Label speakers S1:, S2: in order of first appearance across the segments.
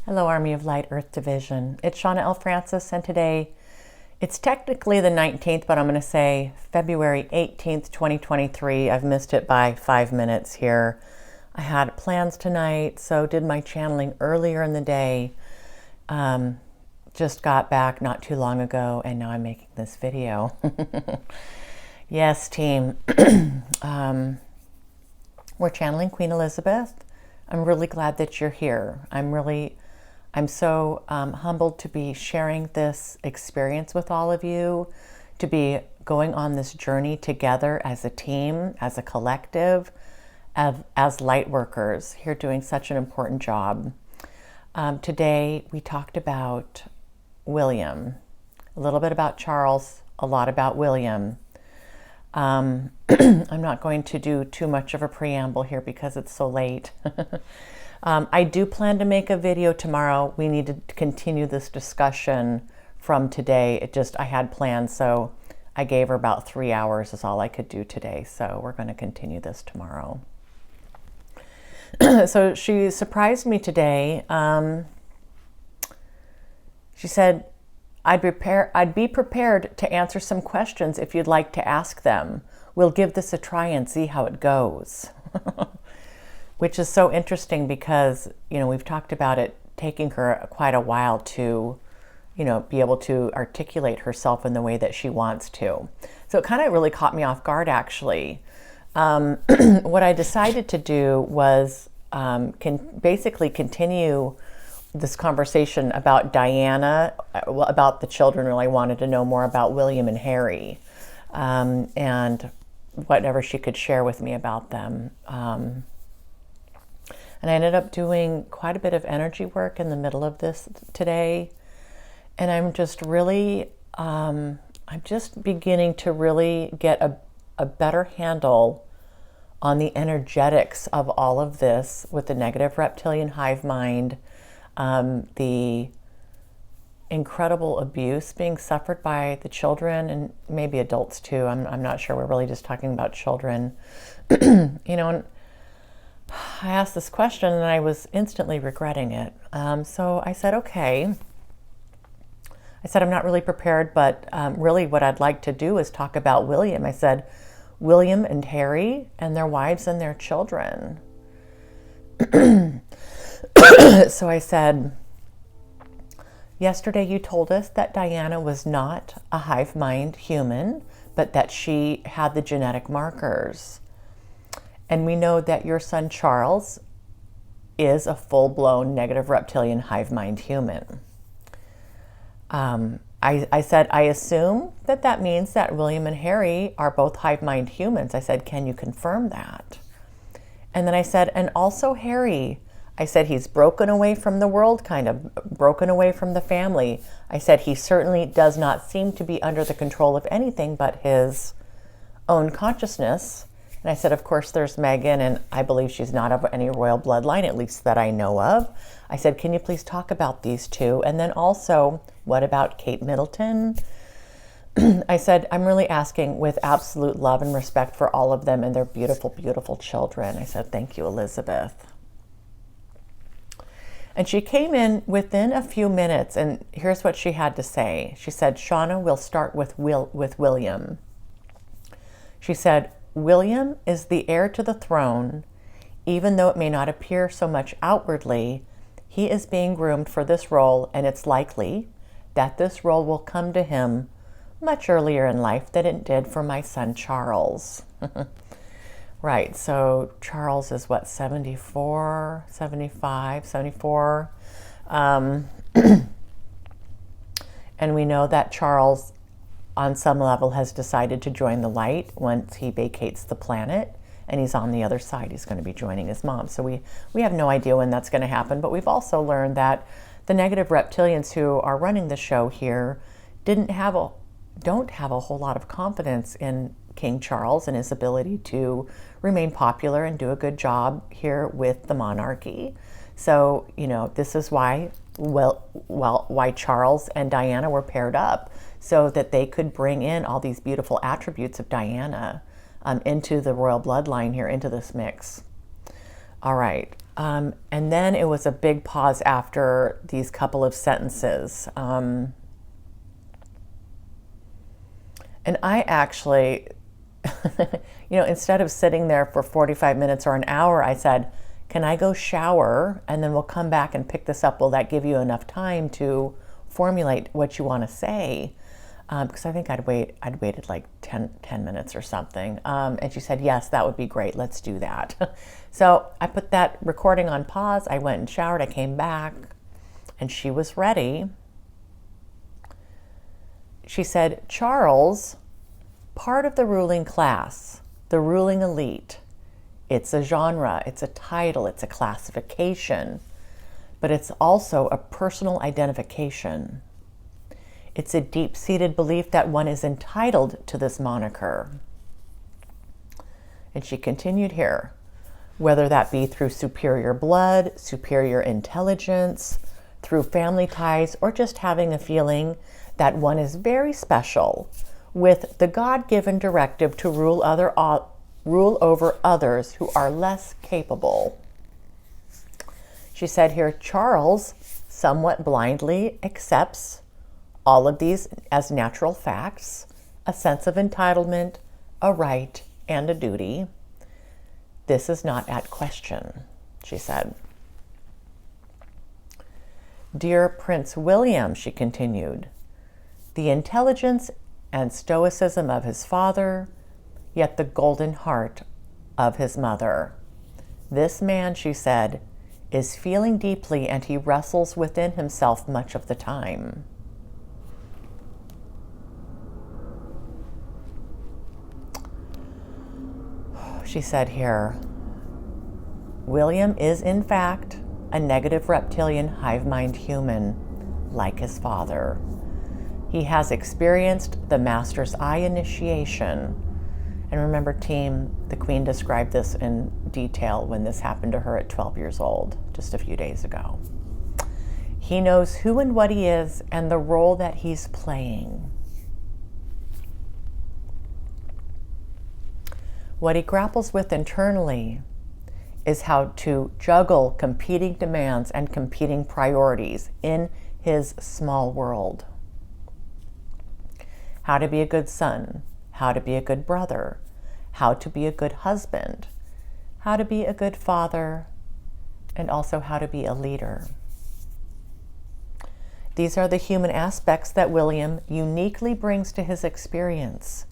S1: Hello, Army of Light Earth Division. It's Shauna L. Francis, and today it's technically the 19th, but I'm going to say February 18th, 2023. I've missed it by 5 minutes here. I had plans tonight, so did my channeling earlier in the day. Just got back not too long ago, and now I'm making this video. Yes, team. We're channeling Queen Elizabeth. I'm really glad that you're here. I'm so humbled to be sharing this experience with all of you, to be going on this journey together as a team, as a collective, as light workers here doing such an important job. Today we talked about William, a little bit about Charles, a lot about William. I'm not going to do too much of a preamble here because it's so late. I do plan to make a video tomorrow. We need to continue this discussion from today. I had plans, so I gave her about 3 hours is all I could do today. So we're going to continue this tomorrow. So she surprised me today. She said, I'd be prepared to answer some questions if you'd like to ask them. We'll give this a try and see how it goes. Which is so interesting because, we've talked about it taking her quite a while to, be able to articulate herself in the way that she wants to. So it kind of really caught me off guard, actually. What I decided to do was basically continue this conversation about Diana, about the children. Really wanted to know more about William and Harry, and whatever she could share with me about them. And I ended up doing quite a bit of energy work in the middle of this today. And I'm just really, I'm just beginning to really get a better handle on the energetics of all of this with the negative reptilian hive mind, the incredible abuse being suffered by the children and maybe adults too. I'm not sure. We're really just talking about children. And I asked this question and I was instantly regretting it. So I said, okay. I said, I'm not really prepared, but really what I'd like to do is talk about William. I said, William and Harry and their wives and their children. So I said, yesterday you told us that Diana was not a hive mind human, but that she had the genetic markers. And we know that your son Charles is a full-blown negative reptilian hive mind human. I said, I assume that means that William and Harry are both hive mind humans. I said, can you confirm that? And then I said, and also Harry. I said, he's broken away from the world, kind of broken away from the family. I said, he certainly does not seem to be under the control of anything but his own consciousness. And I said, of course, there's Megan, and I believe she's not of any royal bloodline, at least that I know of. I said, can you please talk about these two? And then also, what about Kate Middleton? I said, I'm really asking with absolute love and respect for all of them and their beautiful, beautiful children. I said, thank you, Elizabeth. And she came in within a few minutes, and here's what she had to say. She said, Shauna, we'll start with William. She said, William is the heir to the throne. Even though it may not appear so much outwardly, he is being groomed for this role, and it's likely that this role will come to him much earlier in life than it did for my son Charles. Right, so Charles is what, 74, 75, 74? And we know that Charles, on some level, has decided to join the light once he vacates the planet, and he's on the other side. He's going to be joining his mom. So we have no idea when that's going to happen, but we've also learned that the negative reptilians who are running the show here don't have a whole lot of confidence in King Charles and his ability to remain popular and do a good job here with the monarchy. So, this is why Charles and Diana were paired up, so that they could bring in all these beautiful attributes of Diana into the royal bloodline here, into this mix. All right. And then it was a big pause after these couple of sentences. And I actually, instead of sitting there for 45 minutes or an hour, I said, can I go shower and then we'll come back and pick this up? Will that give you enough time to formulate what you want to say? Because I think I'd waited like 10 minutes or something. And she said, yes, that would be great. Let's do that. So I put that recording on pause. I went and showered. I came back and she was ready. She said, Charles, part of the ruling class, the ruling elite, it's a genre, it's a title, it's a classification, but it's also a personal identification. It's a deep-seated belief that one is entitled to this moniker. And she continued here, whether that be through superior blood, superior intelligence, through family ties, or just having a feeling that one is very special with the God-given directive to rule over others who are less capable. She said here, Charles somewhat blindly accepts all of these as natural facts, a sense of entitlement, a right, and a duty. This is not at question, she said. Dear Prince William, she continued, the intelligence and stoicism of his father, yet the golden heart of his mother. This man, she said, is feeling deeply and he wrestles within himself much of the time. She said here, William is in fact a negative reptilian hive-mind human, like his father. He has experienced the Master's Eye initiation. And remember, team, the Queen described this in detail when this happened to her at 12 years old, just a few days ago. He knows who and what he is and the role that he's playing. What he grapples with internally is how to juggle competing demands and competing priorities in his small world. How to be a good son, how to be a good brother, how to be a good husband, how to be a good father, and also how to be a leader. These are the human aspects that William uniquely brings to his experience.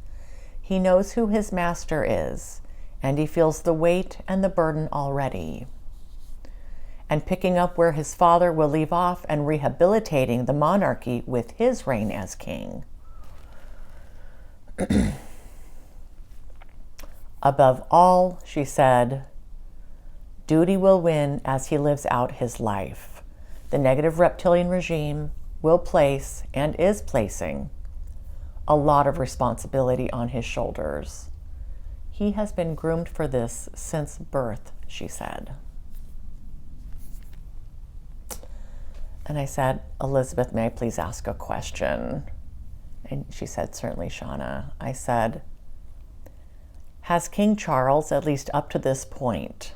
S1: He knows who his master is, and he feels the weight and the burden already. And picking up where his father will leave off and rehabilitating the monarchy with his reign as king. Above all, she said, duty will win as he lives out his life. The negative reptilian regime will place and is placing a lot of responsibility on his shoulders. He has been groomed for this since birth, she said. And I said, Elizabeth, may I please ask a question? And she said, certainly, Shauna. I said, has King Charles, at least up to this point,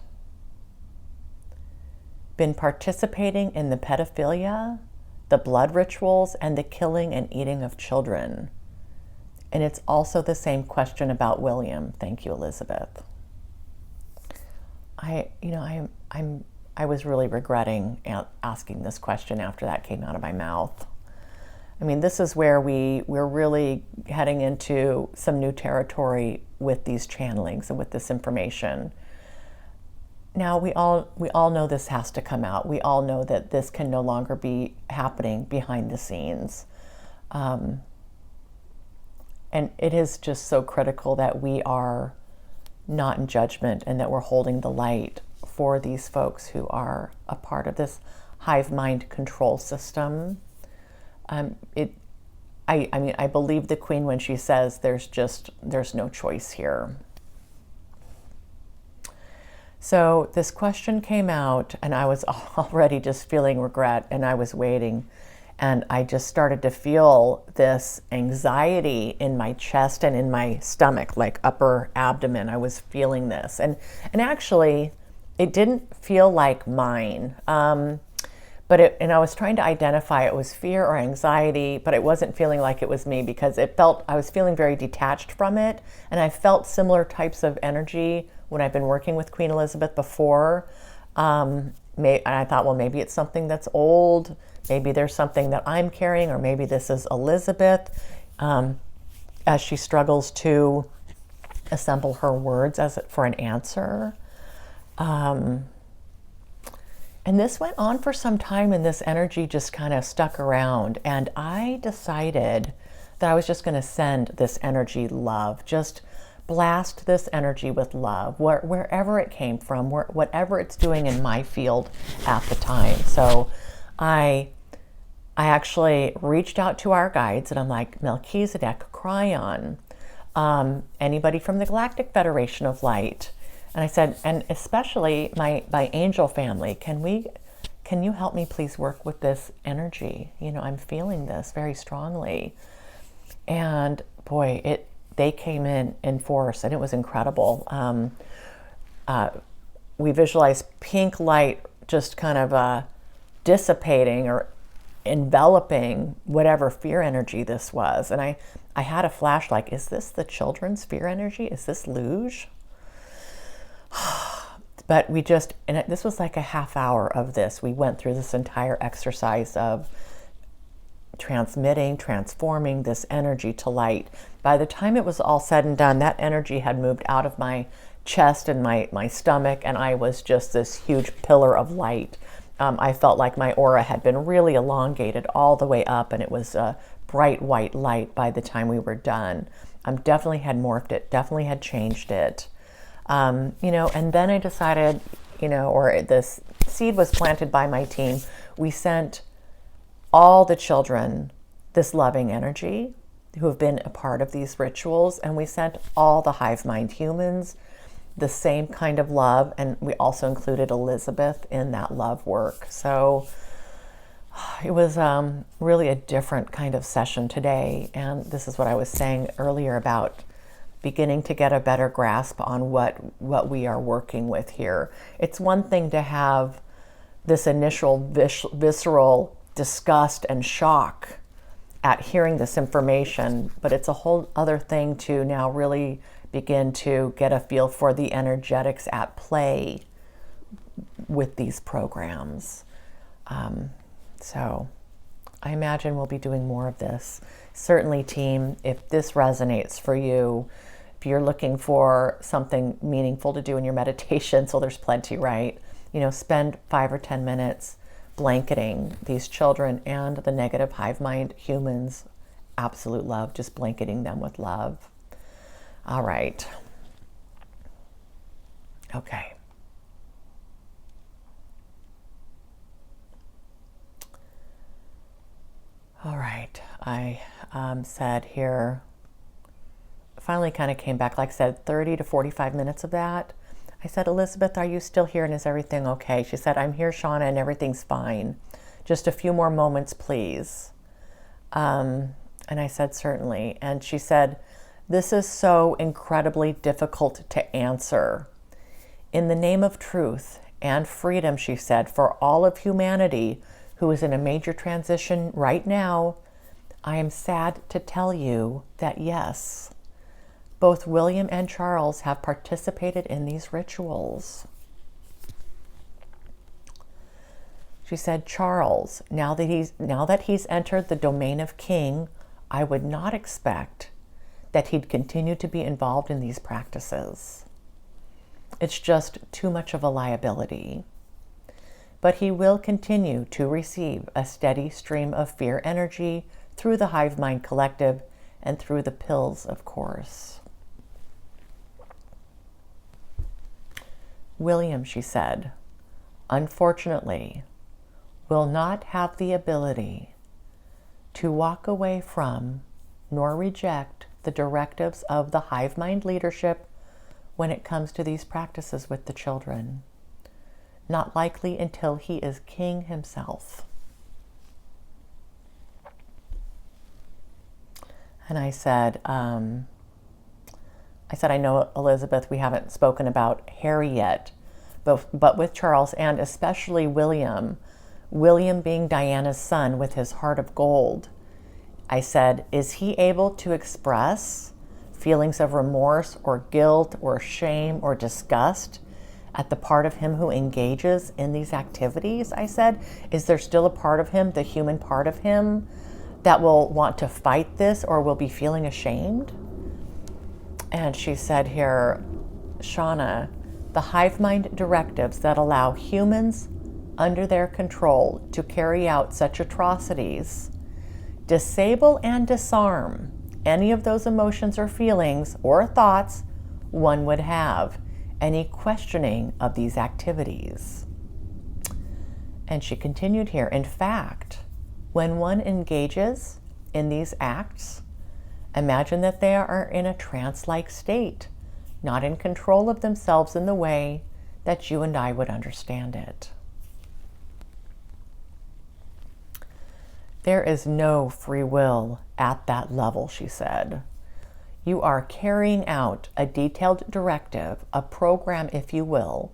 S1: been participating in the pedophilia, the blood rituals, and the killing and eating of children? And it's also the same question about William. Thank you, Elizabeth. I was really regretting asking this question after that came out of my mouth. I mean, this is where we're really heading into some new territory with these channelings and with this information. Now, we all know this has to come out. We all know that this can no longer be happening behind the scenes. And it is just so critical that we are not in judgment and that we're holding the light for these folks who are a part of this hive mind control system. I believe the Queen when she says there's no choice here. So this question came out and I was already just feeling regret and I was waiting. And I just started to feel this anxiety in my chest and in my stomach, like upper abdomen. I was feeling this. And actually, it didn't feel like mine. And I was trying to identify it was fear or anxiety, but it wasn't feeling like it was me because I was feeling very detached from it. And I felt similar types of energy when I've been working with Queen Elizabeth before. And I thought, well, maybe it's something that's old. Maybe there's something that I'm carrying, or maybe this is Elizabeth as she struggles to assemble her words for an answer. And this went on for some time, and this energy just kind of stuck around. And I decided that I was just going to send this energy love, just blast this energy with love, wherever it came from, whatever it's doing in my field at the time. So I actually reached out to our guides, and I'm like, Melchizedek, Cryon, anybody from the Galactic Federation of Light. And I said, and especially my angel family, can you help me please work with this energy? I'm feeling this very strongly. And boy, they came in force, and it was incredible. We visualized pink light just kind of dissipating or enveloping whatever fear energy this was. And I had a flash like, is this the children's fear energy? Is this Luge? But this was like a half hour of this. We went through this entire exercise of transforming this energy to light. By the time it was all said and done, that energy had moved out of my chest and my stomach, and I was just this huge pillar of light. I felt like my aura had been really elongated all the way up, and it was a bright white light by the time we were done. Definitely had morphed it, definitely had changed it. And then I decided, or this seed was planted by my team. We sent all the children this loving energy who have been a part of these rituals, and we sent all the Hive-Mind humans the same kind of love, and we also included Elizabeth in that love work. So it was really a different kind of session today, and this is what I was saying earlier about beginning to get a better grasp on what we are working with here. It's one thing to have this initial visceral disgust and shock at hearing this information, but it's a whole other thing to now really begin to get a feel for the energetics at play with these programs. So I imagine we'll be doing more of this. Certainly, team, if this resonates for you, if you're looking for something meaningful to do in your meditation, so there's plenty, right? Spend 5 or 10 minutes blanketing these children and the negative hive mind humans. Absolute love, just blanketing them with love. All right. Okay. All right. I said here, finally kind of came back, like I said, 30 to 45 minutes of that. I said, Elizabeth, are you still here and is everything okay? She said, I'm here, Shauna, and everything's fine. Just a few more moments, please. And I said, certainly. And she said, this is so incredibly difficult to answer. In the name of truth and freedom, she said, for all of humanity who is in a major transition right now, I am sad to tell you that yes, both William and Charles have participated in these rituals. She said, Charles, now that he's entered the domain of king, I would not expect that he'd continue to be involved in these practices. It's just too much of a liability. But he will continue to receive a steady stream of fear energy through the Hive Mind Collective and through the pills, of course. William, she said, unfortunately, will not have the ability to walk away from nor reject the directives of the Hive Mind leadership when it comes to these practices with the children. Not likely until he is king himself. And I said, I know, Elizabeth, we haven't spoken about Harry yet, but with Charles, and especially William. William being Diana's son with his heart of gold. I said, is he able to express feelings of remorse or guilt or shame or disgust at the part of him who engages in these activities? I said, is there still a part of him, the human part of him, that will want to fight this or will be feeling ashamed? And she said here, Shauna, the Hive-Mind directives that allow humans under their control to carry out such atrocities disable and disarm any of those emotions or feelings or thoughts one would have, any questioning of these activities. And she continued here, in fact, when one engages in these acts, imagine that they are in a trance-like state, not in control of themselves in the way that you and I would understand it. There is no free will at that level, she said. You are carrying out a detailed directive, a program, if you will,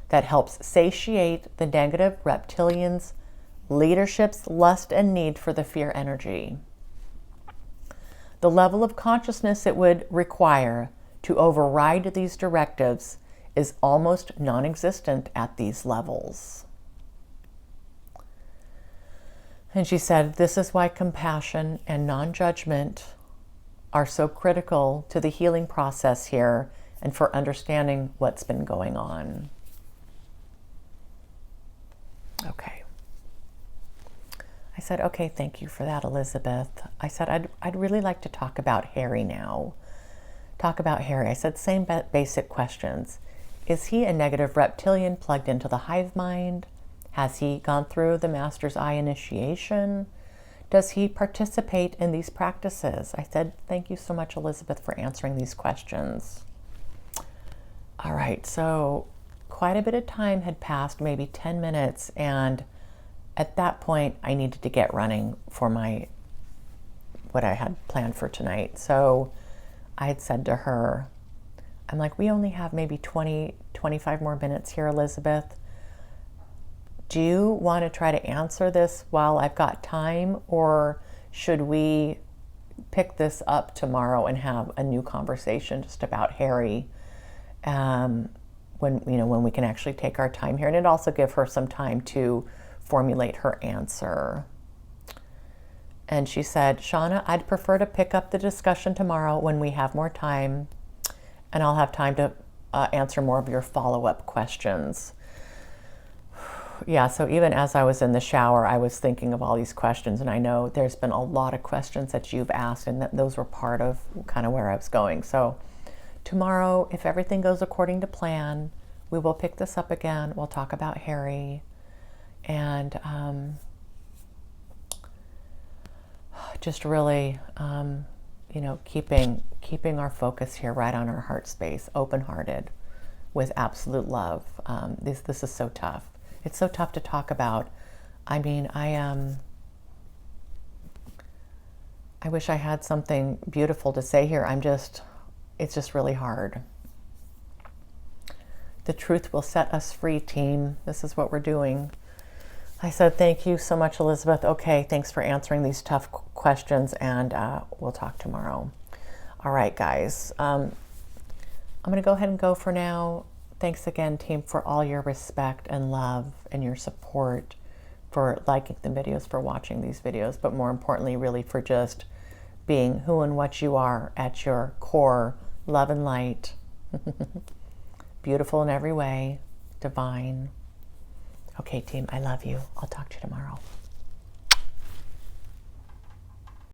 S1: that helps satiate the negative reptilians' leadership's lust and need for the fear energy. The level of consciousness it would require to override these directives is almost non-existent at these levels. And she said, this is why compassion and non-judgment are so critical to the healing process here and for understanding what's been going on. Okay. I said, okay, thank you for that, Elizabeth. I said, I'd really like to talk about Harry now. Talk about Harry. I said, same basic questions. Is he a negative reptilian plugged into the hive mind? Has he gone through the Master's Eye initiation? Does he participate in these practices? I said, thank you so much, Elizabeth, for answering these questions. All right, so quite a bit of time had passed, maybe 10 minutes, and at that point, I needed to get running for what I had planned for tonight. So I had said to her, I'm like, we only have maybe 20, 25 more minutes here, Elizabeth. Do you want to try to answer this while I've got time, or should we pick this up tomorrow and have a new conversation just about Harry when we can actually take our time here, and it also give her some time to formulate her answer. And she said, Shauna, I'd prefer to pick up the discussion tomorrow when we have more time, and I'll have time to answer more of your follow-up questions. Yeah, so even as I was in the shower, I was thinking of all these questions, and I know there's been a lot of questions that you've asked, and that those were part of kind of where I was going. So tomorrow, if everything goes according to plan, we will pick this up again. We'll talk about Harry, and just really, keeping our focus here right on our heart space, open-hearted, with absolute love. This is so tough. It's so tough to talk about. I mean, I wish I had something beautiful to say here. It's just really hard. The truth will set us free, team. This is what we're doing. I said, thank you so much, Elizabeth. Okay, thanks for answering these tough questions, and we'll talk tomorrow. All right, guys. I'm going to go ahead and go for now. Thanks again, team, for all your respect and love and your support, for liking the videos, for watching these videos, but more importantly, really for just being who and what you are at your core, love and light, beautiful in every way, divine. Okay, team, I love you. I'll talk to you tomorrow.